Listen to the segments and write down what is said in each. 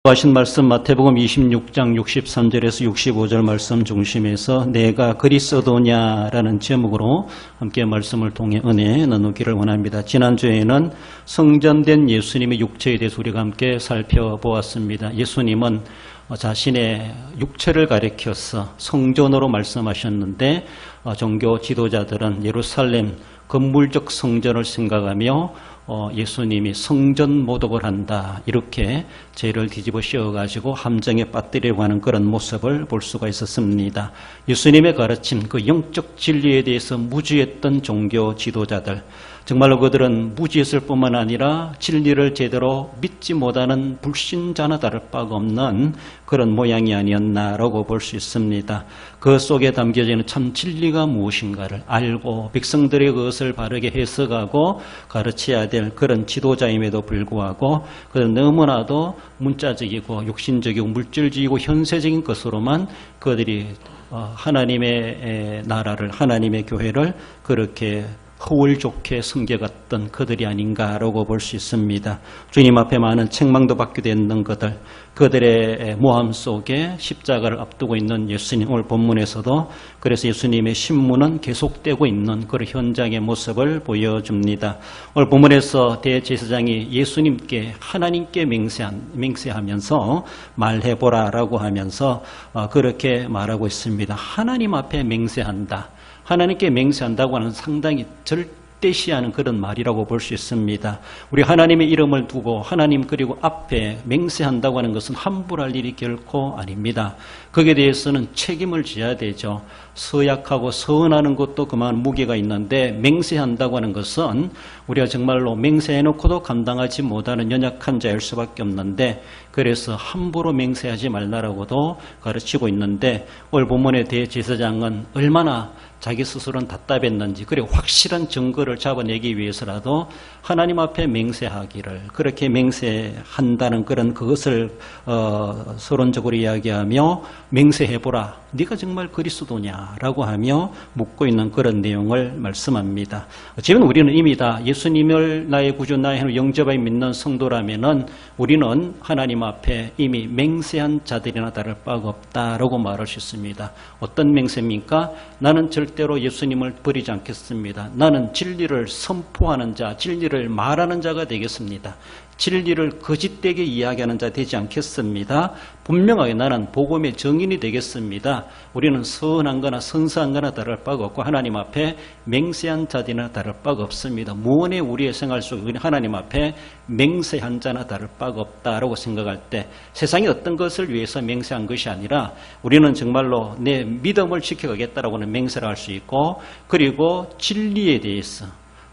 하신 말씀 마태복음 26장 63절에서 65절 말씀 중심에서 내가 그리스도냐라는 제목으로 함께 말씀을 통해 은혜 나누기를 원합니다. 지난주에는 성전된 예수님의 육체에 대해서 우리가 함께 살펴보았습니다. 예수님은 자신의 육체를 가리켜서 성전으로 말씀하셨는데 종교 지도자들은 예루살렘 건물적 성전을 생각하며 예수님이 성전 모독을 한다 이렇게 죄를 뒤집어 씌워가지고 함정에 빠뜨리려고 하는 그런 모습을 볼 수가 있었습니다. 예수님의 가르침 그 영적 진리에 대해서 무지했던 종교 지도자들, 정말로 그들은 무지했을 뿐만 아니라 진리를 제대로 믿지 못하는 불신자나 다를 바가 없는 그런 모양이 아니었나라고 볼 수 있습니다. 그 속에 담겨져 있는 참 진리가 무엇인가를 알고 백성들의 그것을 바르게 해석하고 가르쳐야 될 그런 지도자임에도 불구하고 그는 너무나도 문자적이고 육신적이고 물질적이고 현세적인 것으로만 그들이 하나님의 나라를, 하나님의 교회를 그렇게 허울 좋게 섬겨갔던 그들이 아닌가라고 볼 수 있습니다. 주님 앞에 많은 책망도 받게 됐는 그들의 모함 속에 십자가를 앞두고 있는 예수님, 오늘 본문에서도 그래서 예수님의 신문은 계속되고 있는 그런 현장의 모습을 보여줍니다. 오늘 본문에서 대제사장이 예수님께 하나님께 맹세하면서 말해보라라고 하면서 그렇게 말하고 있습니다. 하나님 앞에 맹세한다. 하나님께 맹세한다고 하는 상당히 절대시하는 그런 말이라고 볼 수 있습니다. 우리 하나님의 이름을 두고 하나님 그리고 앞에 맹세한다고 하는 것은 함부로 할 일이 결코 아닙니다. 거기에 대해서는 책임을 져야 되죠. 서약하고 서은하는 것도 그만 무게가 있는데 맹세한다고 하는 것은 우리가 정말로 맹세해놓고도 감당하지 못하는 연약한 자일 수밖에 없는데 그래서 함부로 맹세하지 말라라고도 가르치고 있는데 오늘 본문의 대제사장은 얼마나 자기 스스로는 답답했는지 그리고 확실한 증거를 잡아내기 위해서라도 하나님 앞에 맹세하기를 그렇게 맹세한다는 그런 그것을 서론적으로 이야기하며 맹세해보라. 네가 정말 그리스도냐라고 하며 묻고 있는 그런 내용을 말씀합니다. 지금 우리는 이미 다 예수님을 나의 구주 나의 하나님 영접하여 믿는 성도라면은 우리는 하나님 앞에 이미 맹세한 자들이나 다를 바가 없다라고 말할 수 있습니다. 어떤 맹세입니까? 나는 절대로 예수님을 버리지 않겠습니다. 나는 진리를 선포하는 자, 진리를 말하는 자가 되겠습니다. 진리를 거짓되게 이야기하는 자 되지 않겠습니다. 분명하게 나는 복음의 증인이 되겠습니다. 우리는 선한 거나 선서한 거나 다를 바가 없고 하나님 앞에 맹세한 자들이나 다를 바가 없습니다. 무언의 우리의 생활 속에 우리는 하나님 앞에 맹세한 자나 다를 바가 없다라고 생각할 때 세상의 어떤 것을 위해서 맹세한 것이 아니라 우리는 정말로 내 믿음을 지켜가겠다라고는 맹세를 할 수 있고 그리고 진리에 대해서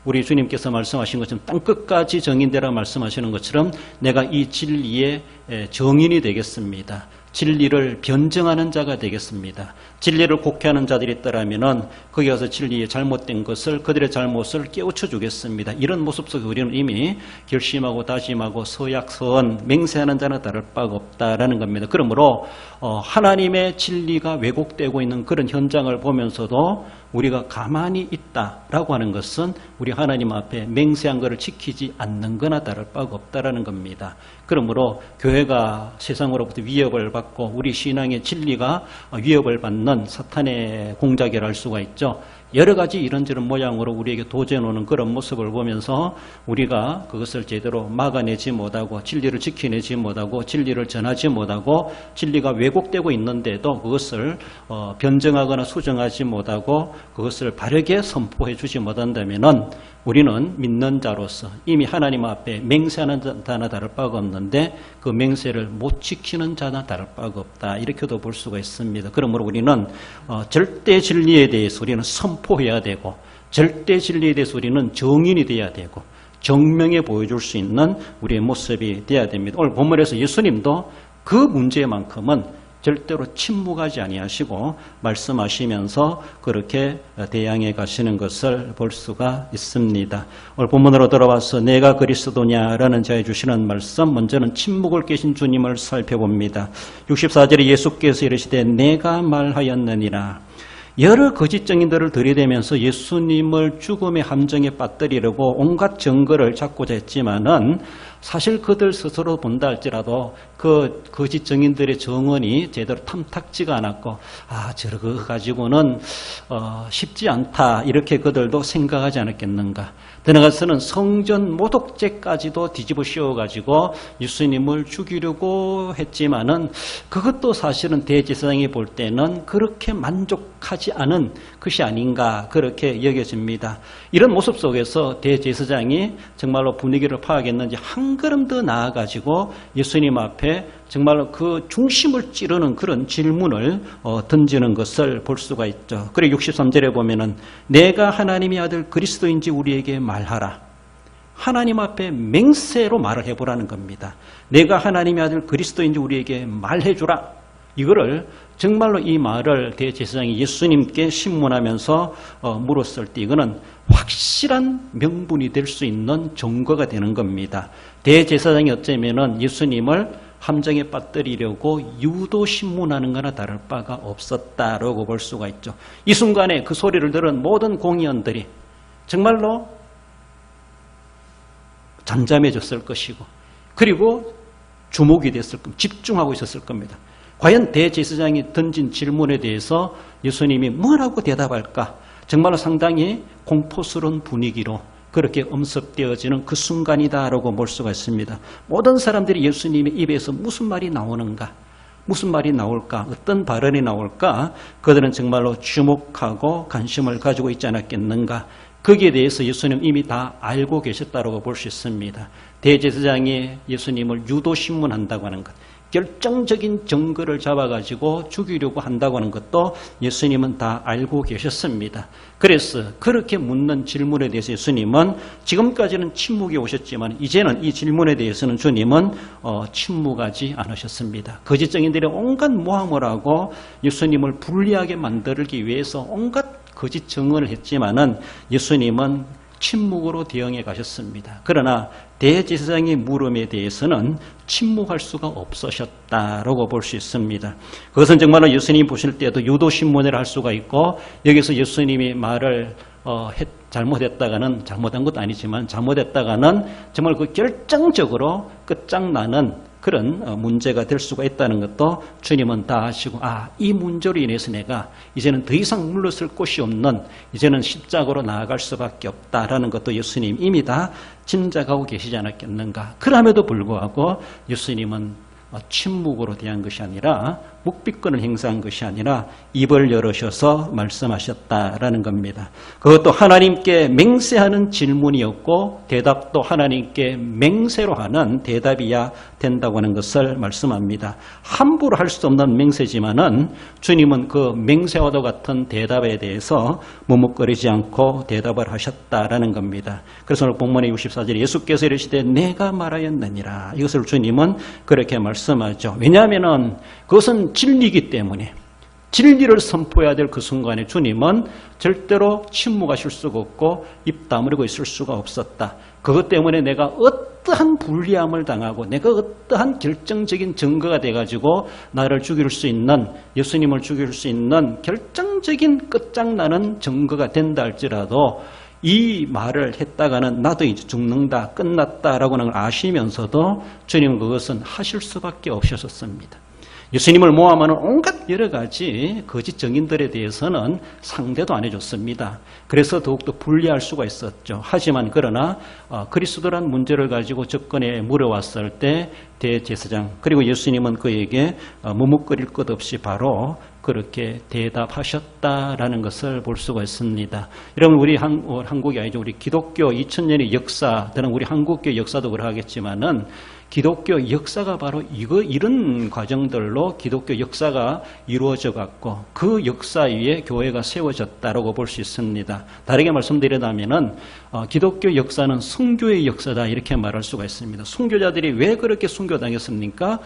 우리 주님께서 말씀하신 것처럼 땅끝까지 정인되라 말씀하시는 것처럼 내가 이 진리의 정인이 되겠습니다. 진리를 변증하는 자가 되겠습니다. 진리를 곡해하는 자들이 있다라면은 거기 가서 진리의 잘못된 것을 그들의 잘못을 깨우쳐 주겠습니다. 이런 모습 속에 우리는 이미 결심하고 다짐하고 서약, 서언, 맹세하는 자는 다를 바가 없다라는 겁니다. 그러므로 하나님의 진리가 왜곡되고 있는 그런 현장을 보면서도 우리가 가만히 있다라고 하는 것은 우리 하나님 앞에 맹세한 것을 지키지 않는 거나 다를 바가 없다라는 겁니다. 그러므로 교회가 세상으로부터 위협을 받고 우리 신앙의 진리가 위협을 받는 사탄의 공작이라 할 수가 있죠. 여러 가지 이런저런 모양으로 우리에게 도전해오는 그런 모습을 보면서 우리가 그것을 제대로 막아내지 못하고 진리를 지켜내지 못하고 진리를 전하지 못하고 진리가 왜곡되고 있는데도 그것을 변증하거나 수정하지 못하고 그것을 바르게 선포해 주지 못한다면은 우리는 믿는 자로서 이미 하나님 앞에 맹세하는 자나 다를 바가 없는데 그 맹세를 못 지키는 자나 다를 바가 없다. 이렇게도 볼 수가 있습니다. 그러므로 우리는 절대 진리에 대해서 우리는 선포해야 되고 절대 진리에 대해서 우리는 정인이 돼야 되고 정명해 보여줄 수 있는 우리의 모습이 돼야 됩니다. 오늘 본문에서 예수님도 그 문제만큼은 절대로 침묵하지 아니하시고 말씀하시면서 그렇게 대항해 가시는 것을 볼 수가 있습니다. 오늘 본문으로 돌아와서 내가 그리스도냐라는 자에 주시는 말씀, 먼저는 침묵을 깨신 주님을 살펴봅니다. 64절에 예수께서 이르시되 내가 말하였느니라. 여러 거짓 증인들을 들이대면서 예수님을 죽음의 함정에 빠뜨리려고 온갖 증거를 찾고자 했지만은 사실 그들 스스로 본다 할지라도 그 거짓 증인들의 증언이 제대로 탐탁지가 않았고 저거 가지고는 쉽지 않다 이렇게 그들도 생각하지 않았겠는가. 들어가서는 성전 모독죄까지도 뒤집어 씌워가지고 예수님을 죽이려고 했지만은 그것도 사실은 대제사장이 볼 때는 그렇게 만족하지 않은 것이 아닌가 그렇게 여겨집니다. 이런 모습 속에서 대제사장이 정말로 분위기를 파악했는지 한 걸음 더 나아가지고 예수님 앞에 정말로 그 중심을 찌르는 그런 질문을 던지는 것을 볼 수가 있죠. 그리고 63절에 보면은 내가 하나님의 아들 그리스도인지 우리에게 말하라. 하나님 앞에 맹세로 말을 해보라는 겁니다. 내가 하나님의 아들 그리스도인지 우리에게 말해주라. 이거를 정말로 이 말을 대제사장이 예수님께 신문하면서 물었을 때 이거는 확실한 명분이 될 수 있는 증거가 되는 겁니다. 대제사장이 어쩌면은 예수님을 함정에 빠뜨리려고 유도 신문하는 거나 다를 바가 없었다라고 볼 수가 있죠. 이 순간에 그 소리를 들은 모든 공의원들이 정말로 잠잠해졌을 것이고 그리고 주목이 됐을 겁니다. 집중하고 있었을 겁니다. 과연 대제사장이 던진 질문에 대해서 예수님이 뭐라고 대답할까? 정말로 상당히 공포스러운 분위기로 그렇게 엄습되어지는 그 순간이다라고 볼 수가 있습니다. 모든 사람들이 예수님의 입에서 무슨 말이 나오는가? 무슨 말이 나올까? 어떤 발언이 나올까? 그들은 정말로 주목하고 관심을 가지고 있지 않았겠는가? 거기에 대해서 예수님 이미 다 알고 계셨다고 볼 수 있습니다. 대제사장이 예수님을 유도신문한다고 하는 것, 결정적인 증거를 잡아가지고 죽이려고 한다고 하는 것도 예수님은 다 알고 계셨습니다. 그래서 그렇게 묻는 질문에 대해서 예수님은 지금까지는 침묵이 오셨지만 이제는 이 질문에 대해서는 주님은 침묵하지 않으셨습니다. 거짓 증인들이 온갖 모함을 하고 예수님을 불리하게 만들기 위해서 온갖 거짓 증언을 했지만은 예수님은 침묵으로 대응해 가셨습니다. 그러나 대제사장의 물음에 대해서는 침묵할 수가 없으셨다라고 볼 수 있습니다. 그것은 정말로 예수님 보실 때도 유도신문을 할 수가 있고 여기서 예수님이 말을 잘못했다가는 잘못한 것도 아니지만 잘못했다가는 정말 그 결정적으로 끝장나는 그런 문제가 될 수가 있다는 것도 주님은 다 아시고 이 문제로 인해서 내가 이제는 더 이상 물러설 곳이 없는 이제는 십자가로 나아갈 수밖에 없다라는 것도 예수님 이미 다 짐작하고 계시지 않았겠는가. 그럼에도 불구하고 예수님은 침묵으로 대한 것이 아니라 묵비권을 행사한 것이 아니라 입을 열으셔서 말씀하셨다라는 겁니다. 그것도 하나님께 맹세하는 질문이었고 대답도 하나님께 맹세로 하는 대답이야 된다고 하는 것을 말씀합니다. 함부로 할 수 없는 맹세지만은 주님은 그 맹세와도 같은 대답에 대해서 머뭇거리지 않고 대답을 하셨다라는 겁니다. 그래서 오늘 본문의 64절에 예수께서 이르시되 내가 말하였느니라. 이것을 주님은 그렇게 말씀하죠. 왜냐하면은 그것은 진리이기 때문에 진리를 선포해야 될 그 순간에 주님은 절대로 침묵하실 수가 없고 입 다물고 있을 수가 없었다. 그것 때문에 내가 어떠한 불리함을 당하고 내가 어떠한 결정적인 증거가 돼가지고 나를 죽일 수 있는 예수님을 죽일 수 있는 결정적인 끝장나는 증거가 된다 할지라도 이 말을 했다가는 나도 이제 죽는다 끝났다라고 하는 걸 아시면서도 주님은 그것은 하실 수밖에 없으셨습니다. 예수님을 모함하는 온갖 여러 가지 거짓 증인들에 대해서는 상대도 안 해줬습니다. 그래서 더욱더 불리할 수가 있었죠. 하지만 그러나 그리스도란 문제를 가지고 접근해 물어왔을 때 대제사장 그리고 예수님은 그에게 머뭇거릴 것 없이 바로 그렇게 대답하셨다라는 것을 볼 수가 있습니다. 여러분 우리 한국이 아니죠. 우리 기독교 2000년의 역사, 또는 우리 한국교 역사도 그러하겠지만은 기독교 역사가 바로 이런 과정들로 기독교 역사가 이루어져 갔고 그 역사 위에 교회가 세워졌다라고 볼 수 있습니다. 다르게 말씀드리자면은 기독교 역사는 순교의 역사다 이렇게 말할 수가 있습니다. 순교자들이 왜 그렇게 순교당했습니까?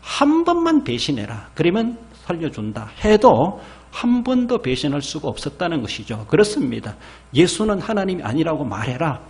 한 번만 배신해라. 그러면 살려준다 해도 한 번도 배신할 수가 없었다는 것이죠. 그렇습니다. 예수는 하나님이 아니라고 말해라.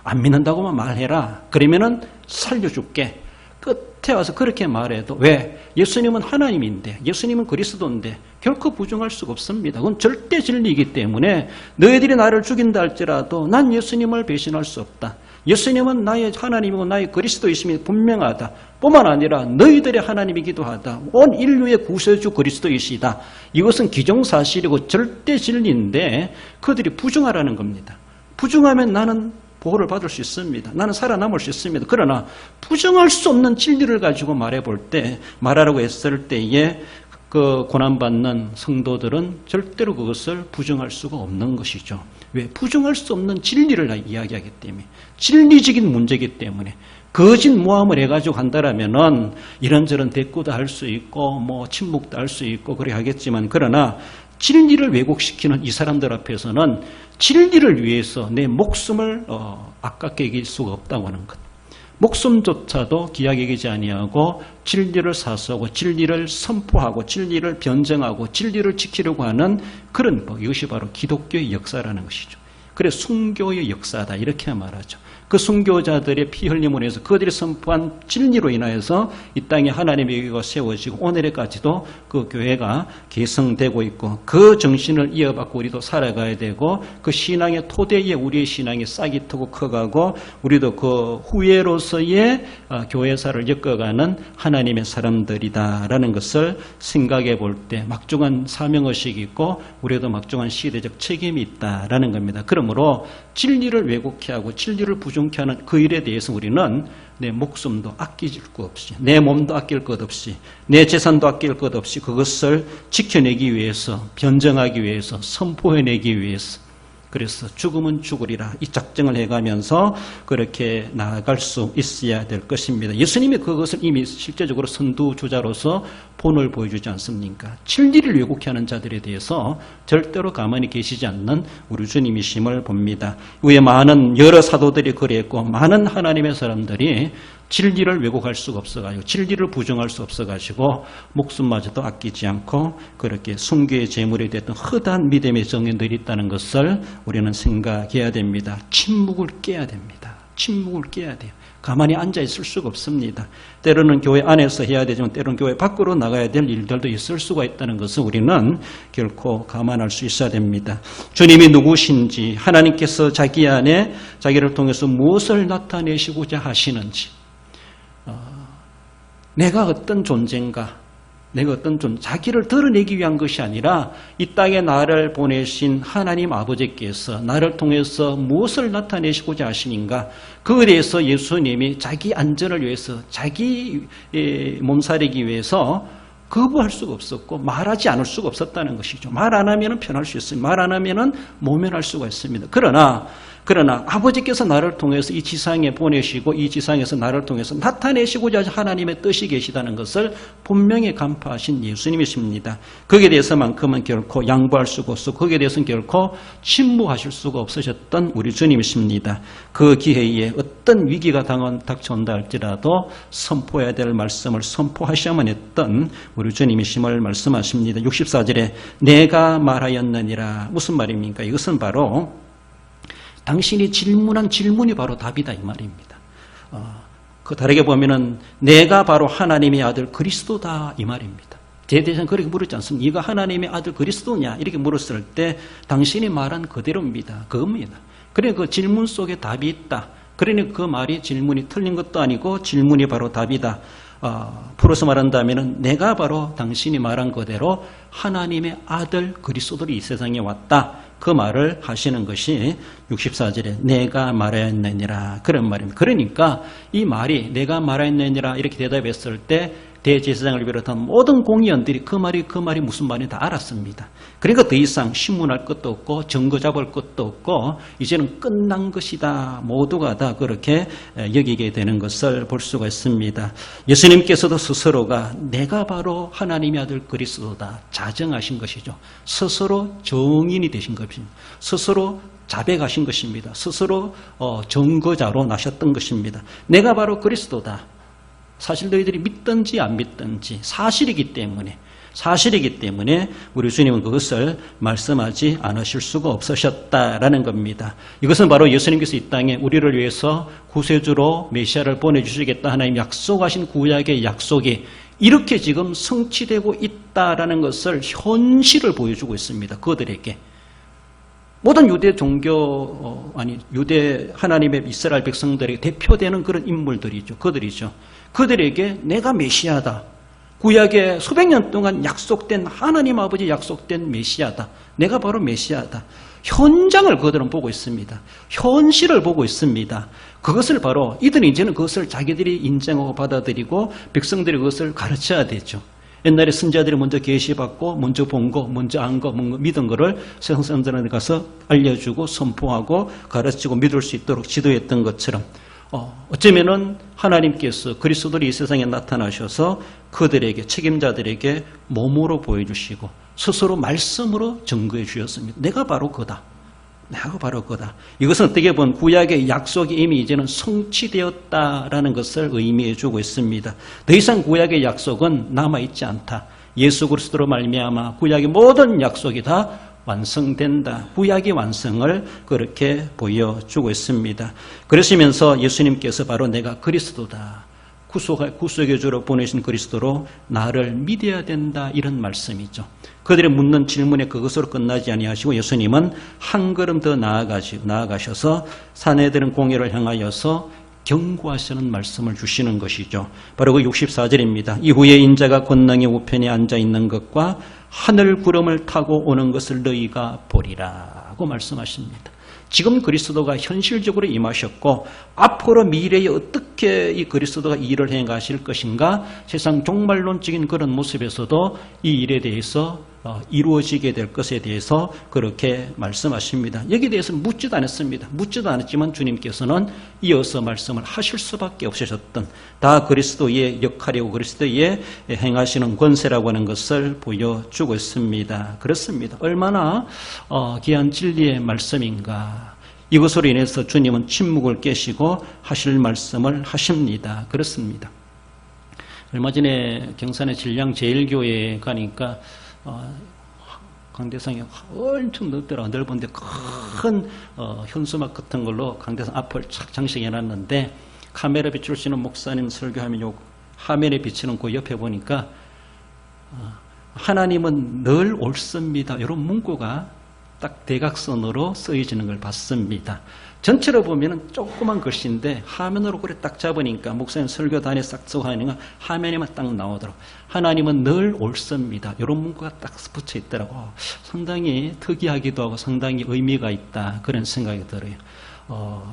안 믿는다고만 말해라. 그러면은 살려줄게. 끝에 와서 그렇게 말해도 왜? 예수님은 하나님인데 예수님은 그리스도인데 결코 부정할 수가 없습니다. 그건 절대 진리이기 때문에 너희들이 나를 죽인다 할지라도 난 예수님을 배신할 수 없다. 예수님은 나의 하나님이고 나의 그리스도이심이 분명하다. 뿐만 아니라 너희들의 하나님이기도 하다. 온 인류의 구세주 그리스도이시다. 이것은 기정사실이고 절대 진리인데 그들이 부정하라는 겁니다. 부정하면 나는 보호를 받을 수 있습니다. 나는 살아남을 수 있습니다. 그러나 부정할 수 없는 진리를 가지고 말하라고 했을 때에 그 고난받는 성도들은 절대로 그것을 부정할 수가 없는 것이죠. 왜? 부정할 수 없는 진리를 이야기하기 때문에. 진리적인 문제이기 때문에. 거짓 모함을 해가지고 한다라면은 이런저런 대꾸도 할 수 있고, 침묵도 할 수 있고, 그래 하겠지만, 그러나 진리를 왜곡시키는 이 사람들 앞에서는 진리를 위해서 내 목숨을 아깝게 여길 수가 없다고 하는 것. 목숨조차도 귀하게 여기지 아니하고 진리를 사수하고 진리를 선포하고 진리를 변증하고 진리를 지키려고 하는 그런 법, 이것이 바로 기독교의 역사라는 것이죠. 그래서 순교의 역사다 이렇게 말하죠. 그 순교자들의 피 흘림으로 해서 그들이 선포한 진리로 인하여서 이 땅에 하나님의 교회가 세워지고 오늘에까지도 그 교회가 개성되고 있고 그 정신을 이어받고 우리도 살아가야 되고 그 신앙의 토대에 우리의 신앙이 싹이 트고 커가고 우리도 그 후예로서의 교회사를 엮어가는 하나님의 사람들이다라는 것을 생각해 볼 때 막중한 사명의식이 있고 우리도 막중한 시대적 책임이 있다라는 겁니다. 그러므로 진리를 왜곡케 하고 진리를 부정케 하는 그 일에 대해서 우리는 내 목숨도 아낄 것 없이 내 몸도 아낄 것 없이 내 재산도 아낄 것 없이 그것을 지켜내기 위해서 변정하기 위해서 선포해내기 위해서 그래서 죽으면 죽으리라 이 작정을 해가면서 그렇게 나아갈 수 있어야 될 것입니다. 예수님이 그것을 이미 실제적으로 선두주자로서 본을 보여주지 않습니까? 진리를 왜곡케 하는 자들에 대해서 절대로 가만히 계시지 않는 우리 주님이심을 봅니다. 위에 많은 여러 사도들이 그랬고 많은 하나님의 사람들이 진리를 왜곡할 수가 없어가지고 진리를 부정할 수 없어가지고 목숨마저도 아끼지 않고 그렇게 순교의 제물이 됐던 허다한 믿음의 정인들이 있다는 것을 우리는 생각해야 됩니다. 침묵을 깨야 됩니다. 침묵을 깨야 돼요. 가만히 앉아있을 수가 없습니다. 때로는 교회 안에서 해야 되지만 때로는 교회 밖으로 나가야 될 일들도 있을 수가 있다는 것을 우리는 결코 감안할 수 있어야 됩니다. 주님이 누구신지 하나님께서 자기 안에 자기를 통해서 무엇을 나타내시고자 하시는지 내가 어떤 존재인가 자기를 드러내기 위한 것이 아니라 이 땅에 나를 보내신 하나님 아버지께서 나를 통해서 무엇을 나타내시고자 하시는가 그에 대해서 예수님이 자기 안전을 위해서 자기 몸살이기 위해서 거부할 수가 없었고 말하지 않을 수가 없었다는 것이죠. 말 안 하면 편할 수 있습니다. 말 안 하면 모면할 수가 있습니다. 그러나 아버지께서 나를 통해서 이 지상에 보내시고 이 지상에서 나를 통해서 나타내시고자 하나님의 뜻이 계시다는 것을 분명히 간파하신 예수님이십니다. 거기에 대해서만큼은 결코 양보할 수가 없고 거기에 대해서는 결코 침묵하실 수가 없으셨던 우리 주님이십니다. 그 기회에 어떤 위기가 닥쳐온다 할지라도 선포해야 될 말씀을 선포하셔야만 했던 우리 주님이심을 말씀하십니다. 64절에 내가 말하였느니라 무슨 말입니까? 이것은 바로 당신이 질문한 질문이 바로 답이다 이 말입니다. 그 다르게 보면은 내가 바로 하나님의 아들 그리스도다 이 말입니다. 제 대신 그렇게 물었지 않습니까? 네가 하나님의 아들 그리스도냐 이렇게 물었을 때 당신이 말한 그대로입니다. 그겁니다. 그러니까 그 질문 속에 답이 있다. 그러니까 그 말이 질문이 틀린 것도 아니고 질문이 바로 답이다. 풀어서 말한다면 내가 바로 당신이 말한 그대로 하나님의 아들 그리스도들이 이 세상에 왔다. 그 말을 하시는 것이 64절에 내가 말하였느니라 그런 말입니다. 그러니까 이 말이 내가 말하였느니라 이렇게 대답했을 때 대제사장을 비롯한 모든 공의원들이 그 말이 무슨 말인지 다 알았습니다. 그러니까 더 이상 신문할 것도 없고 증거 잡을 것도 없고 이제는 끝난 것이다. 모두가 다 그렇게 여기게 되는 것을 볼 수가 있습니다. 예수님께서도 스스로가 내가 바로 하나님의 아들 그리스도다 자정하신 것이죠. 스스로 정인이 되신 것입니다. 스스로 자백하신 것입니다. 스스로 증거자로 나셨던 것입니다. 내가 바로 그리스도다. 사실 너희들이 믿든지 안 믿든지 사실이기 때문에 우리 주님은 그것을 말씀하지 않으실 수가 없으셨다라는 겁니다. 이것은 바로 예수님께서 이 땅에 우리를 위해서 구세주로 메시아를 보내주시겠다 하나님 약속하신 구약의 약속이 이렇게 지금 성취되고 있다라는 것을 현실을 보여주고 있습니다. 그들에게. 모든 유대 유대 하나님의 이스라엘 백성들에게 대표되는 그런 인물들이죠. 그들에게 내가 메시아다. 구약에 수백 년 동안 약속된 하나님 아버지 약속된 메시아다. 내가 바로 메시아다. 현장을 그들은 보고 있습니다. 현실을 보고 있습니다. 그것을 바로 이들은 이제는 그것을 자기들이 인정하고 받아들이고 백성들이 그것을 가르쳐야 되죠. 옛날에 선지자들이 먼저 계시받고 먼저 본 거, 먼저 안 거, 믿은 거를 세상 사람들한테 가서 알려주고 선포하고 가르치고 믿을 수 있도록 지도했던 것처럼 어쩌면은 하나님께서 그리스도들이 이 세상에 나타나셔서 그들에게 책임자들에게 몸으로 보여주시고 스스로 말씀으로 증거해 주셨습니다. 내가 바로 그다. 내가 바로 그다. 이것은 어떻게 보면 구약의 약속이 이미 이제는 성취되었다라는 것을 의미해 주고 있습니다. 더 이상 구약의 약속은 남아있지 않다. 예수 그리스도로 말미암아 구약의 모든 약속이 다 완성된다. 구약의 완성을 그렇게 보여주고 있습니다. 그러시면서 예수님께서 바로 내가 그리스도다. 구속의 주로 보내신 그리스도로 나를 믿어야 된다. 이런 말씀이죠. 그들의 묻는 질문에 그것으로 끝나지 아니하시고 예수님은 한 걸음 더 나아가셔서 사내들은 공회를 향하여서 경고하시는 말씀을 주시는 것이죠. 바로 그 64절입니다. 이후에 인자가 권능의 우편에 앉아 있는 것과 하늘 구름을 타고 오는 것을 너희가 보리라고 말씀하십니다. 지금 그리스도가 현실적으로 임하셨고 앞으로 미래에 어떻게 이 그리스도가 일을 행하실 것인가 세상 종말론적인 그런 모습에서도 이 일에 대해서 이루어지게 될 것에 대해서 그렇게 말씀하십니다. 여기에 대해서 묻지도 않았습니다. 묻지도 않았지만 주님께서는 이어서 말씀을 하실 수밖에 없으셨던 다 그리스도의 역할이고 그리스도의 행하시는 권세라고 하는 것을 보여주고 있습니다. 그렇습니다. 얼마나 귀한 진리의 말씀인가. 이것으로 인해서 주님은 침묵을 깨시고 하실 말씀을 하십니다. 그렇습니다. 얼마 전에 경산의 진량제일교회에 가니까 강대상이 엄청 넓은데 큰 현수막 같은 걸로 강대상 앞을 착 장식해놨는데 카메라 비출 수 있는 목사님 설교하면 요 화면에 비치는 그 옆에 보니까 하나님은 늘 옳습니다. 이런 문구가 딱 대각선으로 쓰여지는 걸 봤습니다. 전체로 보면 조그만 글씨인데 화면으로 그래 딱 잡으니까 목사님 설교단에 싹 쓰고 하니까 화면에만 딱 나오도록 하나님은 늘 옳습니다. 이런 문구가 딱 붙여 있더라고. 상당히 특이하기도 하고 상당히 의미가 있다. 그런 생각이 들어요.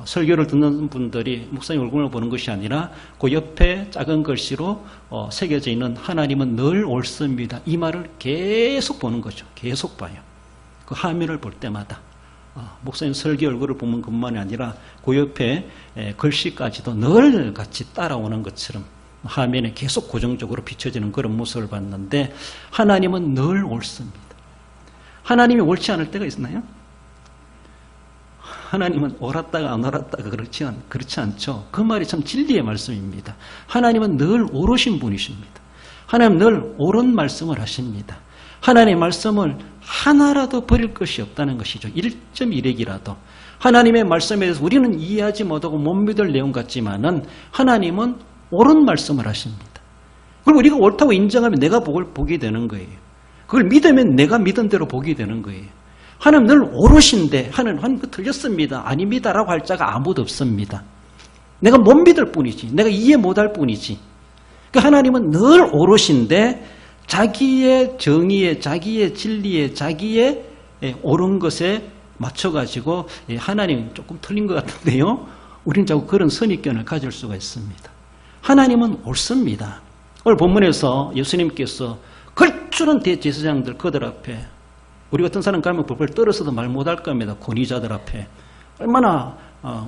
설교를 듣는 분들이 목사님 얼굴을 보는 것이 아니라 그 옆에 작은 글씨로 새겨져 있는 하나님은 늘 옳습니다. 이 말을 계속 보는 거죠. 계속 봐요. 그 화면을 볼 때마다. 목사님 설교 얼굴을 보는 것만이 아니라 그 옆에 글씨까지도 늘 같이 따라오는 것처럼 화면에 계속 고정적으로 비춰지는 그런 모습을 봤는데 하나님은 늘 옳습니다. 하나님이 옳지 않을 때가 있나요? 하나님은 옳았다가 안 옳았다가 그렇지 않죠. 그 말이 참 진리의 말씀입니다. 하나님은 늘 옳으신 분이십니다. 하나님은 늘 옳은 말씀을 하십니다. 하나님의 말씀을 하나라도 버릴 것이 없다는 것이죠. 1.1핵이라도. 하나님의 말씀에 대해서 우리는 이해하지 못하고 못 믿을 내용 같지만은 하나님은 옳은 말씀을 하십니다. 그리고 우리가 옳다고 인정하면 내가 보게 되는 거예요. 그걸 믿으면 내가 믿은 대로 보게 되는 거예요. 하나님 늘 옳으신데 하나님 그 틀렸습니다. 아닙니다라고 할 자가 아무도 없습니다. 내가 못 믿을 뿐이지. 내가 이해 못할 뿐이지. 그러니까 하나님은 늘 옳으신데 자기의 정의에, 자기의 진리에, 자기의 옳은 것에 맞춰가지고 하나님 조금 틀린 것 같은데요. 우리는 자꾸 그런 선입견을 가질 수가 있습니다. 하나님은 옳습니다. 오늘 본문에서 예수님께서 걸출한 대제사장들 그들 앞에 우리 같은 사람 가면 벌벌 떨어서도 말 못할 겁니다. 권위자들 앞에 얼마나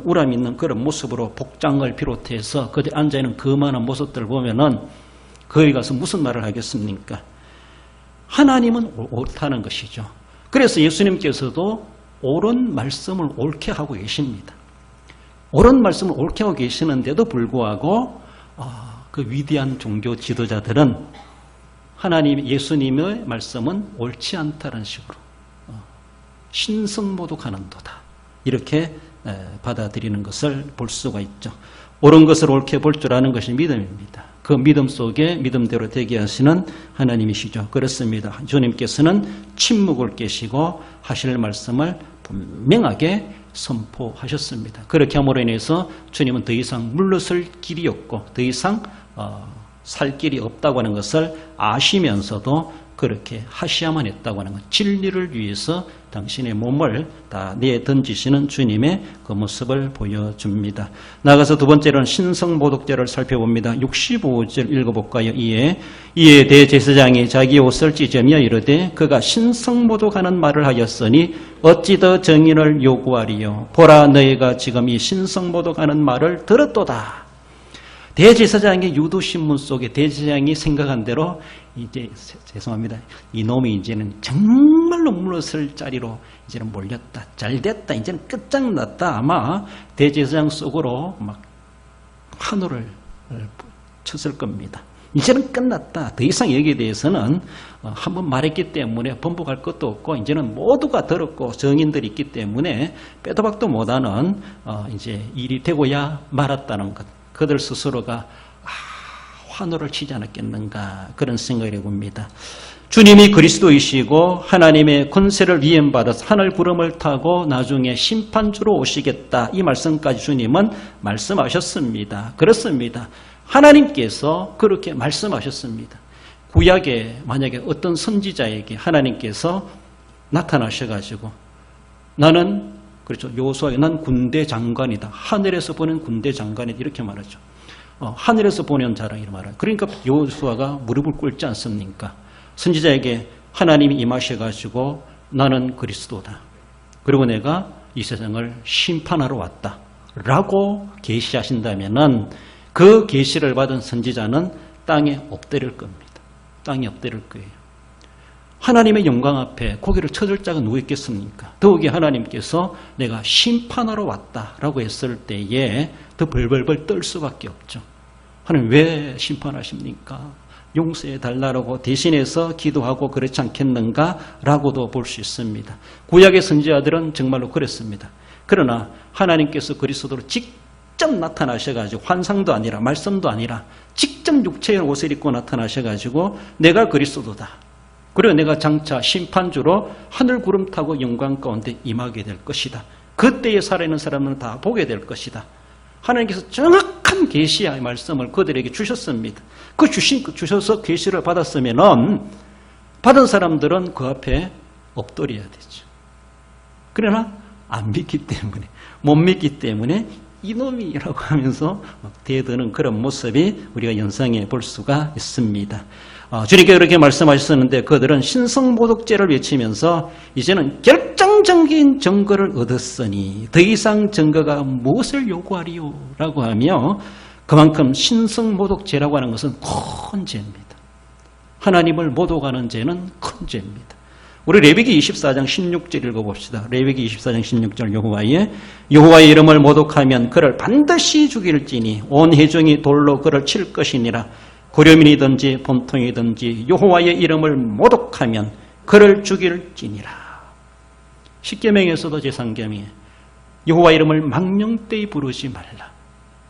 우람 있는 그런 모습으로 복장을 비롯해서 그들 앉아있는 거만한 모습들을 보면은 거기 가서 무슨 말을 하겠습니까? 하나님은 옳다는 것이죠. 그래서 예수님께서도 옳은 말씀을 옳게 하고 계십니다. 옳은 말씀을 옳게 하고 계시는데도 불구하고 그 위대한 종교 지도자들은 하나님 예수님의 말씀은 옳지 않다는 식으로 신성모독하는도다 이렇게 받아들이는 것을 볼 수가 있죠. 옳은 것을 옳게 볼 줄 아는 것이 믿음입니다. 그 믿음 속에 믿음대로 되게 하시는 하나님이시죠. 그렇습니다. 주님께서는 침묵을 깨시고 하실 말씀을 분명하게 선포하셨습니다. 그렇게 함으로 인해서 주님은 더 이상 물러설 길이 없고 더 이상 살 길이 없다고 하는 것을 아시면서도 그렇게 하셔야만 했다고 하는 것. 진리를 위해서 당신의 몸을 다 내던지시는 주님의 그 모습을 보여줍니다. 나아가서 두 번째로는 신성모독죄를 살펴봅니다. 65절 읽어볼까요? 이에 대제사장이 자기 옷을 찢으며 이르되 그가 신성모독하는 말을 하였으니 어찌 더 정인을 요구하리요. 보라, 너희가 지금 이 신성모독하는 말을 들었도다. 대제사장의 유도신문 속에 대제사장이 생각한 대로 이제 죄송합니다. 이놈이 이제는 정말로 물러설 자리로 이제는 몰렸다. 잘됐다. 이제는 끝장났다. 아마 대제사장 속으로 막 환호를 쳤을 겁니다. 이제는 끝났다. 더 이상 여기에 대해서는 한번 말했기 때문에 번복할 것도 없고 이제는 모두가 들었고 정인들이 있기 때문에 빼도 박도 못하는 이제 일이 되고야 말았다는 것. 그들 스스로가 환호를 치지 않았겠는가 그런 생각을 해봅니다. 주님이 그리스도이시고 하나님의 권세를 위임받아서 하늘 구름을 타고 나중에 심판주로 오시겠다. 이 말씀까지 주님은 말씀하셨습니다. 그렇습니다. 하나님께서 그렇게 말씀하셨습니다. 구약에 만약에 어떤 선지자에게 하나님께서 나타나셔가지고 나는 그렇죠. 요수아에게 난 군대 장관이다. 하늘에서 보낸 군대 장관이다. 이렇게 말하죠. 하늘에서 보낸 자라 이렇게 말하죠. 그러니까 요수아가 무릎을 꿇지 않습니까? 선지자에게 하나님이 임하셔가지고 나는 그리스도다. 그리고 내가 이 세상을 심판하러 왔다. 라고 계시하신다면은 그 계시를 받은 선지자는 땅에 엎드릴 겁니다. 땅에 엎드릴 거예요. 하나님의 영광 앞에 고개를 쳐들 자가 누구 있겠습니까? 더욱이 하나님께서 내가 심판하러 왔다라고 했을 때에 더 벌벌벌 떨 수밖에 없죠. 하나님 왜 심판하십니까? 용서해 달라고 대신해서 기도하고 그렇지 않겠는가라고도 볼 수 있습니다. 구약의 선지자들은 정말로 그랬습니다. 그러나 하나님께서 그리스도로 직접 나타나셔가지고 환상도 아니라 말씀도 아니라 직접 육체의 옷을 입고 나타나셔가지고 내가 그리스도다. 그리고 내가 장차 심판주로 하늘 구름 타고 영광 가운데 임하게 될 것이다. 그때에 살아있는 사람은 다 보게 될 것이다. 하나님께서 정확한 계시의 말씀을 그들에게 주셨습니다. 주셔서 계시를 받았으면 받은 사람들은 그 앞에 엎드려야 되죠. 그러나 안 믿기 때문에 못 믿기 때문에 이놈이라고 하면서 대드는 그런 모습이 우리가 연상해 볼 수가 있습니다. 주님께 그렇게 말씀하셨었는데 그들은 신성모독죄를 외치면서 이제는 결정적인 증거를 얻었으니 더 이상 증거가 무엇을 요구하리요? 라고 하며 그만큼 신성모독죄라고 하는 것은 큰 죄입니다. 하나님을 모독하는 죄는 큰 죄입니다. 우리 레위기 24장 16절 읽어봅시다. 레위기 24장 16절 여호와의 이름을 모독하면 그를 반드시 죽일지니 온 회중이 돌로 그를 칠 것이니라. 고려민이든지 본통이든지 여호와의 이름을 모독하면 그를 죽일지니라. 십계명에서도 제3계명에 여호와 이름을 망령되이 부르지 말라.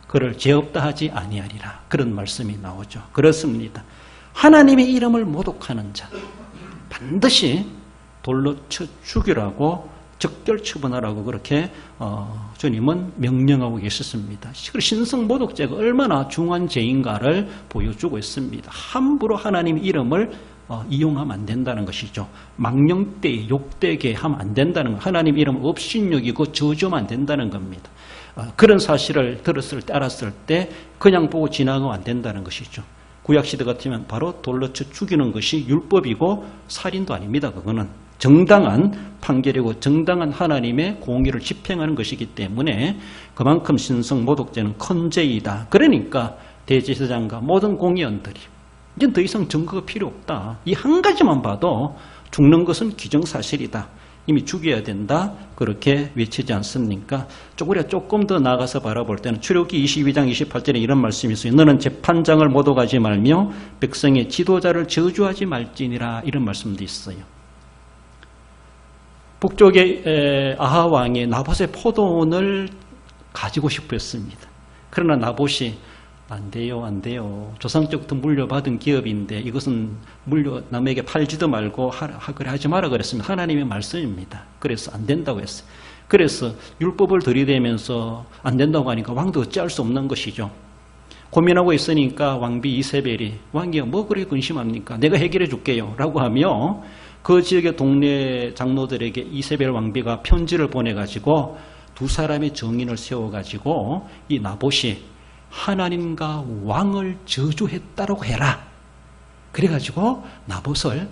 그를 죄 없다 하지 아니하리라. 그런 말씀이 나오죠. 그렇습니다. 하나님의 이름을 모독하는 자 반드시 돌로 쳐 죽이라고 적결 처분하라고 그렇게 주님은 명령하고 계셨습니다. 신성모독죄가 얼마나 중한 죄인가를 보여주고 있습니다. 함부로 하나님 이름을 이용하면 안 된다는 것이죠. 망령되이 욕되게 하면 안 된다는 것. 하나님 이름 업신여기고 저주하면 안 된다는 겁니다. 그런 사실을 들었을 때 알았을 때 그냥 보고 지나가면 안 된다는 것이죠. 구약시대 같으면 바로 돌로 쳐 죽이는 것이 율법이고 살인도 아닙니다. 그거는 정당한 판결이고 정당한 하나님의 공의를 집행하는 것이기 때문에 그만큼 신성모독죄는 큰 죄이다. 그러니까 대제사장과 모든 공의원들이 이제 더 이상 증거가 필요 없다. 이 한 가지만 봐도 죽는 것은 기정사실이다. 이미 죽여야 된다. 그렇게 외치지 않습니까? 우리가 조금 더 나아가서 바라볼 때는 출애굽기 22장 28절에 이런 말씀이 있어요. 너는 재판장을 모독하지 말며 백성의 지도자를 저주하지 말지니라. 이런 말씀도 있어요. 북쪽의 아하 왕이 나봇의 포도원을 가지고 싶어 했습니다. 그러나 나봇이 안 돼요, 안 돼요. 조상적부터 물려받은 기업인데 이것은 남에게 팔지도 말고 그래 하지 마라 그랬습니다. 하나님의 말씀입니다. 그래서 안 된다고 했어요. 그래서 율법을 들이대면서 안 된다고 하니까 왕도 어찌할 수 없는 것이죠. 고민하고 있으니까 왕비 이세벨이 왕이야 뭐 그렇게 근심합니까? 내가 해결해 줄게요 라고 하며 그 지역의 동네 장로들에게 이세벨 왕비가 편지를 보내가지고 두 사람의 정인을 세워가지고 이 나봇이 하나님과 왕을 저주했다라고 해라. 그래가지고 나봇을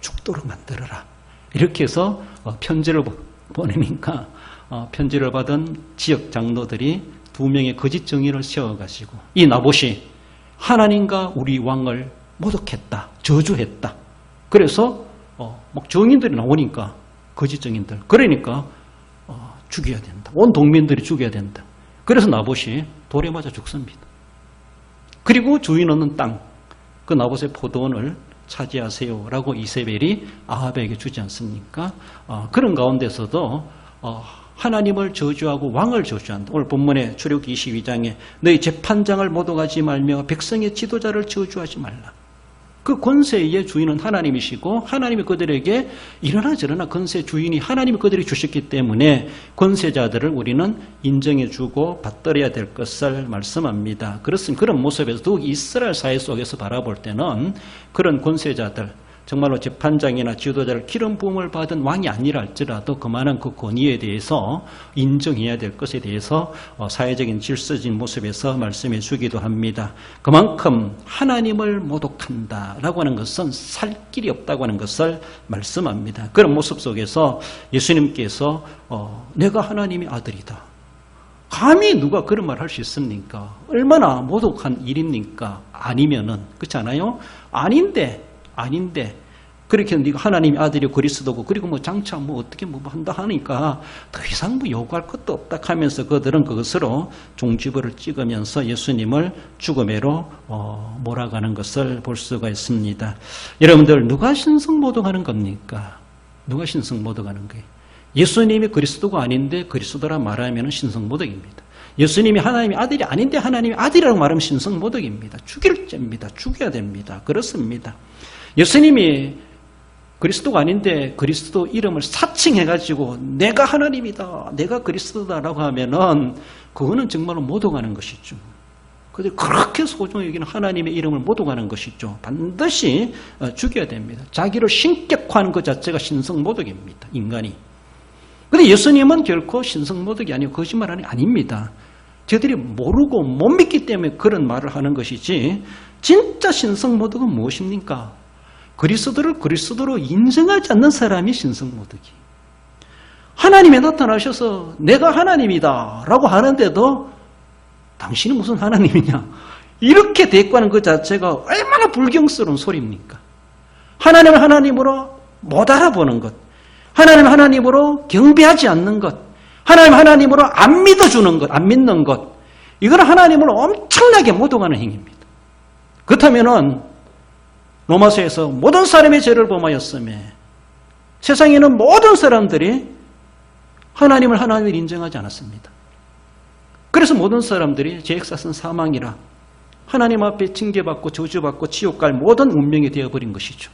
죽도록 만들어라. 이렇게 해서 편지를 보내니까 편지를 받은 지역 장로들이 두 명의 거짓 정인을 세워가지고 이 나봇이 하나님과 우리 왕을 모독했다. 저주했다. 그래서 막 정인들이 나오니까 거짓 정인들. 그러니까 죽여야 된다. 온 동민들이 죽여야 된다. 그래서 나봇이 돌에 맞아 죽습니다. 그리고 주인 없는 땅, 그 나봇의 포도원을 차지하세요 라고 이세벨이 아합에게 주지 않습니까? 그런 가운데서도 하나님을 저주하고 왕을 저주한다. 오늘 본문의 출애굽기 22장에 너희 재판장을 모독하지 말며 백성의 지도자를 저주하지 말라. 그 권세의 주인은 하나님이시고 하나님이 그들에게 이러나 저러나 권세 주인이 하나님이 그들에게 주셨기 때문에 권세자들을 우리는 인정해주고 받들어야 될 것을 말씀합니다. 그렇습니다. 그런 모습에서 더욱 이스라엘 사회 속에서 바라볼 때는 그런 권세자들 정말로 재판장이나 지도자를 기름 부음을 받은 왕이 아니라 할지라도 그만한 그 권위에 대해서 인정해야 될 것에 대해서 사회적인 질서진 모습에서 말씀해 주기도 합니다. 그만큼 하나님을 모독한다라고 하는 것은 살 길이 없다고 하는 것을 말씀합니다. 그런 모습 속에서 예수님께서 내가 하나님의 아들이다. 감히 누가 그런 말 할 수 있습니까? 얼마나 모독한 일입니까? 아니면은 그렇지 않아요? 아닌데 그렇게 네가 하나님의 아들이 그리스도고 그리고 뭐 장차 뭐 어떻게 뭐 한다 하니까 더 이상 뭐 요구할 것도 없다 하면서 그들은 그것으로 종지부를 찍으면서 예수님을 죽음으로 몰아가는 것을 볼 수가 있습니다. 여러분들 누가 신성모독하는 겁니까? 누가 신성모독하는 거예요? 예수님이 그리스도가 아닌데 그리스도라 말하면 신성모독입니다. 예수님이 하나님의 아들이 아닌데 하나님의 아들이라고 말하면 신성모독입니다. 죽일 죄입니다. 죽여야 됩니다. 그렇습니다. 예수님이 그리스도가 아닌데 그리스도 이름을 사칭해가지고 내가 하나님이다, 내가 그리스도다라고 하면은 그거는 정말로 모독하는 것이죠. 그런데 그렇게 소중히 여기는 하나님의 이름을 모독하는 것이죠. 반드시 죽여야 됩니다. 자기를 신격화하는 것 자체가 신성모독입니다. 인간이. 그런데 예수님은 결코 신성모독이 아니고 거짓말이 아닙니다. 저들이 모르고 못 믿기 때문에 그런 말을 하는 것이지 진짜 신성모독은 무엇입니까? 그리스도를 그리스도로 인정하지 않는 사람이 신성모독이. 하나님이 나타나셔서 내가 하나님이다 라고 하는데도 당신이 무슨 하나님이냐 이렇게 대꾸하는 것 자체가 얼마나 불경스러운 소리입니까? 하나님을 하나님으로 못 알아보는 것, 하나님을 하나님으로 경배하지 않는 것, 하나님 하나님으로 안 믿어주는 것, 안 믿는 것, 이건 하나님을 엄청나게 모독하는 행위입니다. 그렇다면은 로마서에서 모든 사람의 죄를 범하였으며 세상에 있는 모든 사람들이 하나님을 하나님을 인정하지 않았습니다. 그래서 모든 사람들이 죄액사은 사망이라 하나님 앞에 징계받고 저주받고 지옥 갈 모든 운명이 되어버린 것이죠.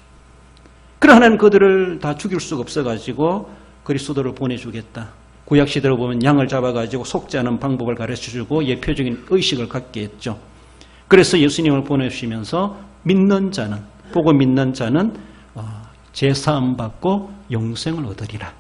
그러나 하나님 그들을 다 죽일 수가 없어가지고 그리스도를 보내주겠다. 구약시대로 보면 양을 잡아가지고 속지 않은 방법을 가르쳐주고 예표적인 의식을 갖게 했죠. 그래서 예수님을 보내주시면서 믿는 자는 보고 믿는 자는 제사함 받고 영생을 얻으리라.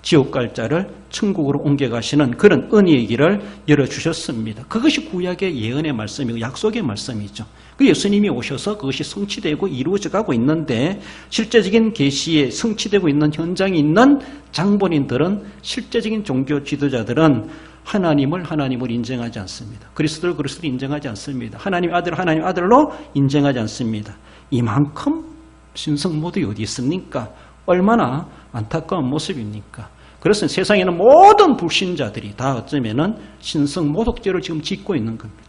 지옥 갈 자를 천국으로 옮겨가시는 그런 은혜의 길을 열어주셨습니다. 그것이 구약의 예언의 말씀이고 약속의 말씀이죠. 그 예수님이 오셔서 그것이 성취되고 이루어져 가고 있는데 실제적인 계시에 성취되고 있는 현장에 있는 장본인들은 실제적인 종교 지도자들은 하나님을 인정하지 않습니다. 그리스도를 그리스도로 인정하지 않습니다. 하나님의 아들을 하나님의 아들로 인정하지 않습니다. 이만큼 신성모독이 어디 있습니까? 얼마나 안타까운 모습입니까? 그래서 세상에는 모든 불신자들이 다 어쩌면은 신성모독죄를 지금 짓고 있는 겁니다.